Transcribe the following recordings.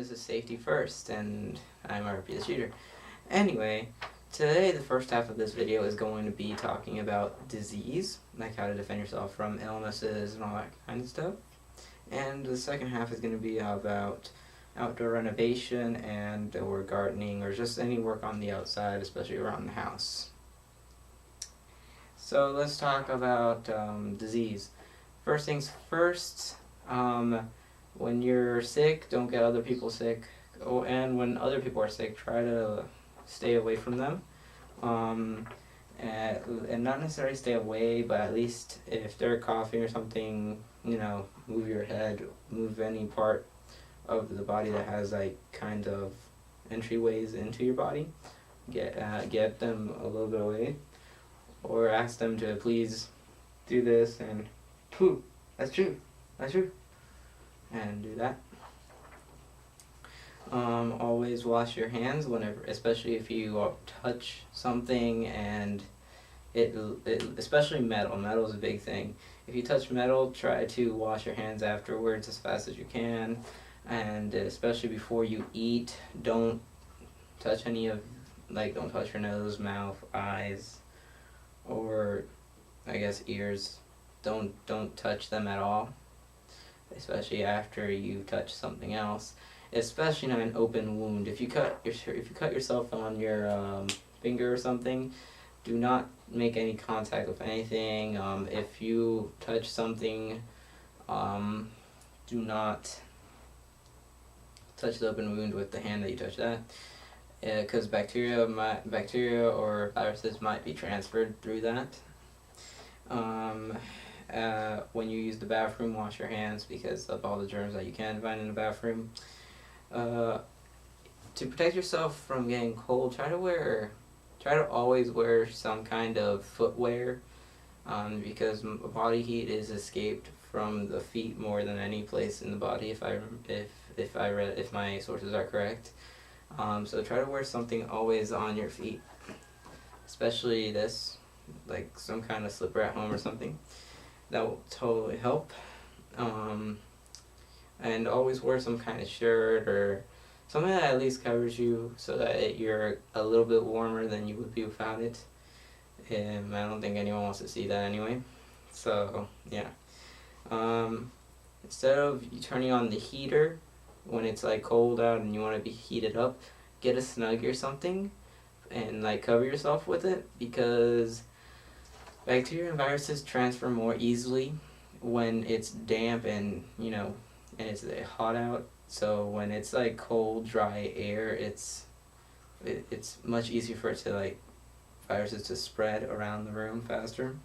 this is Safety First, and I'm RP the Shooter. Anyway, today the first half of this video is going to be talking about disease, like how to defend yourself from illnesses and all that kind of stuff. And the second half is going to be about outdoor renovation and or gardening or just any work on the outside, especially around the house. So let's talk about disease. First things first, when you're sick, don't get other people sick. Oh, and when other people are sick, try to stay away from them. And not necessarily stay away, but at least if they're coughing or something, move your head, move any part of the body that has like kind of entryways into your body. Get them a little bit away, or ask them to please do this and poo. That's true, and do that. Always wash your hands whenever, especially if you touch something and it especially metal. Metal is a big thing. If you touch metal, try to wash your hands afterwards as fast as you can, and especially before you eat, don't touch don't touch your nose, mouth, eyes, or I guess ears. Don't touch them at all, especially after you touch something else. Especially not an open wound. If you cut yourself on your finger or something, do not make any contact with anything. If you touch something, do not touch the open wound with the hand that you touch that, because bacteria or viruses might be transferred through that. When you use the bathroom, wash your hands because of all the germs that you can find in the bathroom. To protect yourself from getting cold, try to always wear some kind of footwear, because body heat is escaped from the feet more than any place in the body, if my sources are correct. So try to wear something always on your feet, especially this, like some kind of slipper at home or something. That will totally help. And always wear some kind of shirt or something that at least covers you so that you're a little bit warmer than you would be without it. And I don't think anyone wants to see that anyway. So, yeah. Instead of turning on the heater when it's like cold out and you want to be heated up, get a Snuggie or something and like cover yourself with it, because bacteria and viruses transfer more easily when it's damp and and it's hot out. So when it's like cold, dry air, it's much easier for it to viruses to spread around the room faster.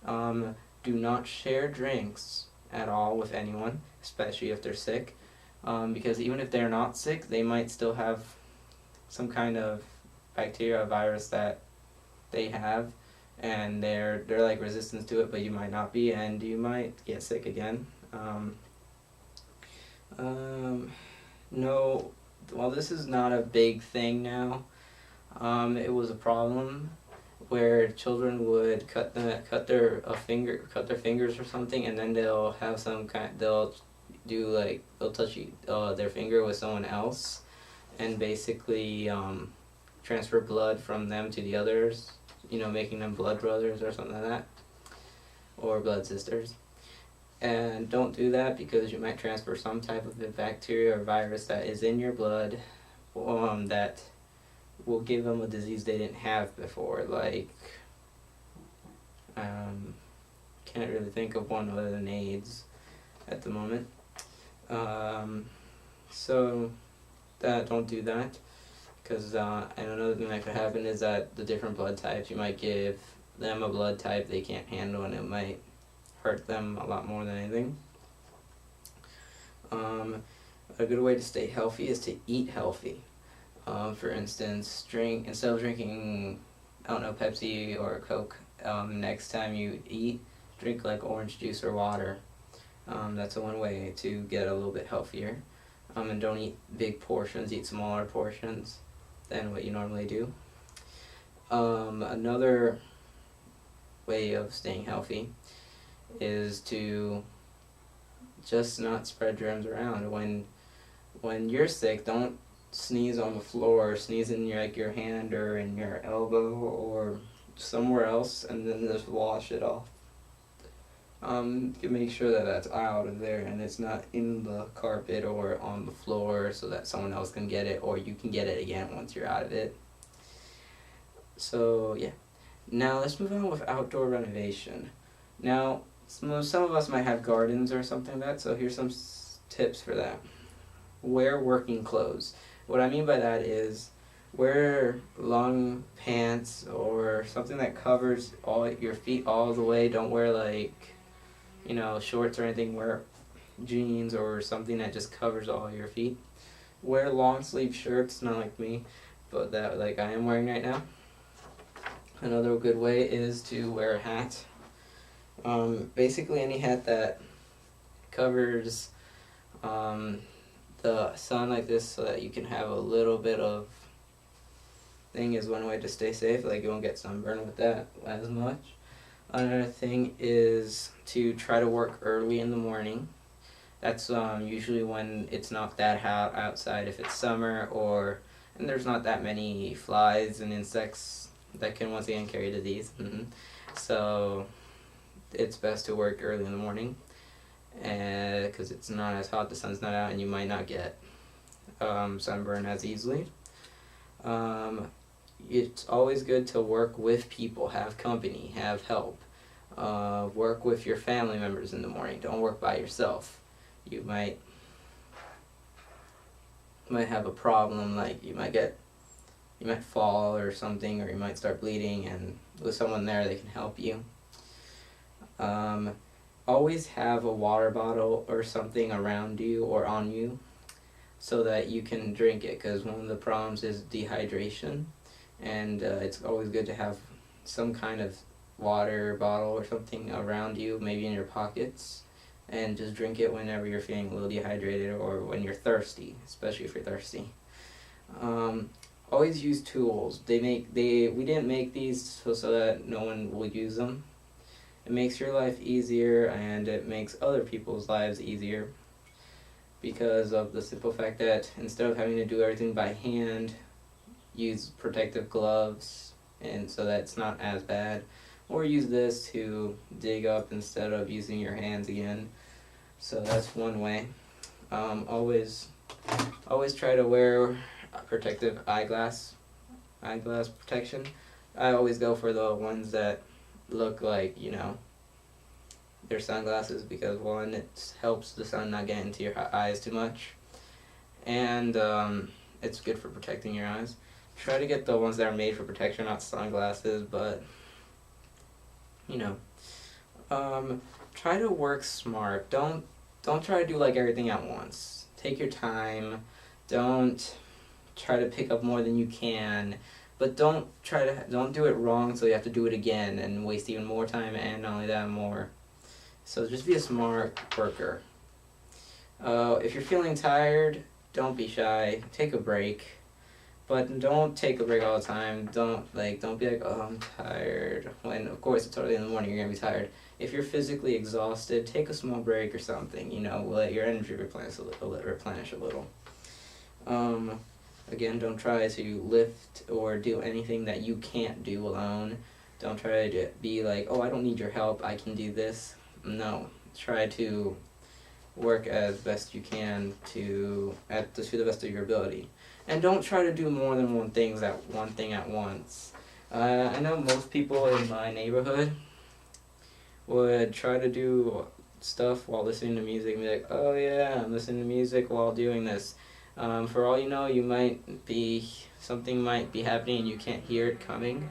Do not share drinks at all with anyone, especially if they're sick, because even if they're not sick, they might still have some kind of bacteria or virus that they have, and they're like resistant to it, but you might not be, and you might get sick again. No, well, this is not a big thing now. It was a problem where children would cut their fingers or something, and then they'll have they'll touch their finger with someone else, and basically transfer blood from them to the others, making them blood brothers or something like that, or blood sisters. And don't do that, because you might transfer some type of a bacteria or virus that is in your blood, that will give them a disease they didn't have before. Can't really think of one other than AIDS at the moment. So don't do that, because and another thing that could happen is that the different blood types, you might give them a blood type they can't handle, and it might hurt them a lot more than anything. A good way to stay healthy is to eat healthy. For instance, instead of drinking, Pepsi or Coke, next time you eat, drink like orange juice or water. That's one way to get a little bit healthier. And don't eat big portions, eat smaller portions than what you normally do. Another way of staying healthy is to just not spread germs around. when you're sick, don't sneeze on the floor, sneeze in your, like, your hand or in your elbow or somewhere else, and then just wash it off. You make sure that that's out of there and it's not in the carpet or on the floor so that someone else can get it or you can get it again once you're out of it. So yeah, now let's move on with outdoor renovation. Now some of us might have gardens or something like that, so here's some tips for that. Wear working clothes. What I mean by that is wear long pants or something that covers all your feet all the way. Don't wear like, shorts or anything. Wear jeans or something that just covers all your feet. Wear long sleeve shirts, not like me, but that like I am wearing right now. Another good way is to wear a hat. Basically any hat that covers the sun like this so that you can have a little bit of thing is one way to stay safe. Like you won't get sunburned with that as much. Another thing is to try to work early in the morning. That's usually when it's not that hot outside, if it's summer and there's not that many flies and insects that can once again carry disease. So it's best to work early in the morning because it's not as hot, the sun's not out, and you might not get sunburn as easily. It's always good to work with people, have company, have help. Work with your family members in the morning. Don't work by yourself. You might have a problem, like you might fall or something, or you might start bleeding, and with someone there they can help you. Always have a water bottle or something around you or on you so that you can drink it, because one of the problems is dehydration, and it's always good to have some kind of water bottle or something around you, maybe in your pockets, and just drink it whenever you're feeling a little dehydrated or when you're thirsty, especially if you're thirsty. Always use tools. We didn't make these so that no one will use them. It makes your life easier and it makes other people's lives easier because of the simple fact that instead of having to do everything by hand, use protective gloves and so that it's not as bad, or use this to dig up instead of using your hands again. So that's one way. Always try to wear protective eyeglass protection. I always go for the ones that look like, they're sunglasses, because one, it helps the sun not get into your eyes too much, and it's good for protecting your eyes. Try to get the ones that are made for protection, not sunglasses, but try to work smart. Don't try to do like everything at once. Take your time. Don't try to pick up more than you can, but don't do it wrong so you have to do it again and waste even more time, and not only that, more. So just be a smart worker. If you're feeling tired, don't be shy. Take a break, but don't take a break all the time. Don't be like, oh, I'm tired, when of course it's early in the morning, you're gonna be tired. If you're physically exhausted, take a small break or something. Let your energy replenish a little. Again, don't try to lift or do anything that you can't do alone. Don't try to be like, oh, I don't need your help, I can do this. No, try to work as best you can to the best of your ability. And don't try to do more than one thing at once. I know most people in my neighborhood would try to do stuff while listening to music and be like, oh yeah, I'm listening to music while doing this. For all you know, something might be happening and you can't hear it coming,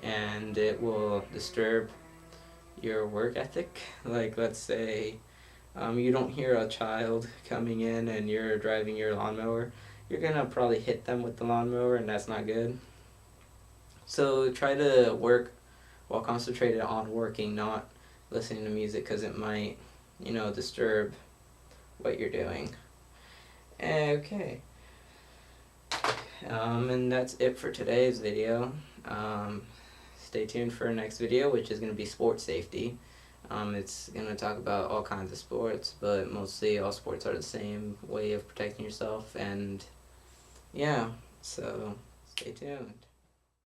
and it will disturb your work ethic. Like, let's say you don't hear a child coming in and you're driving your lawnmower, you're gonna probably hit them with the lawnmower, and that's not good. So try to work while concentrated on working, not listening to music, because it might, disturb what you're doing. Okay. And that's it for today's video. Stay tuned for our next video, which is going to be sports safety. It's going to talk about all kinds of sports, but mostly all sports are the same way of protecting yourself. And yeah, so stay tuned.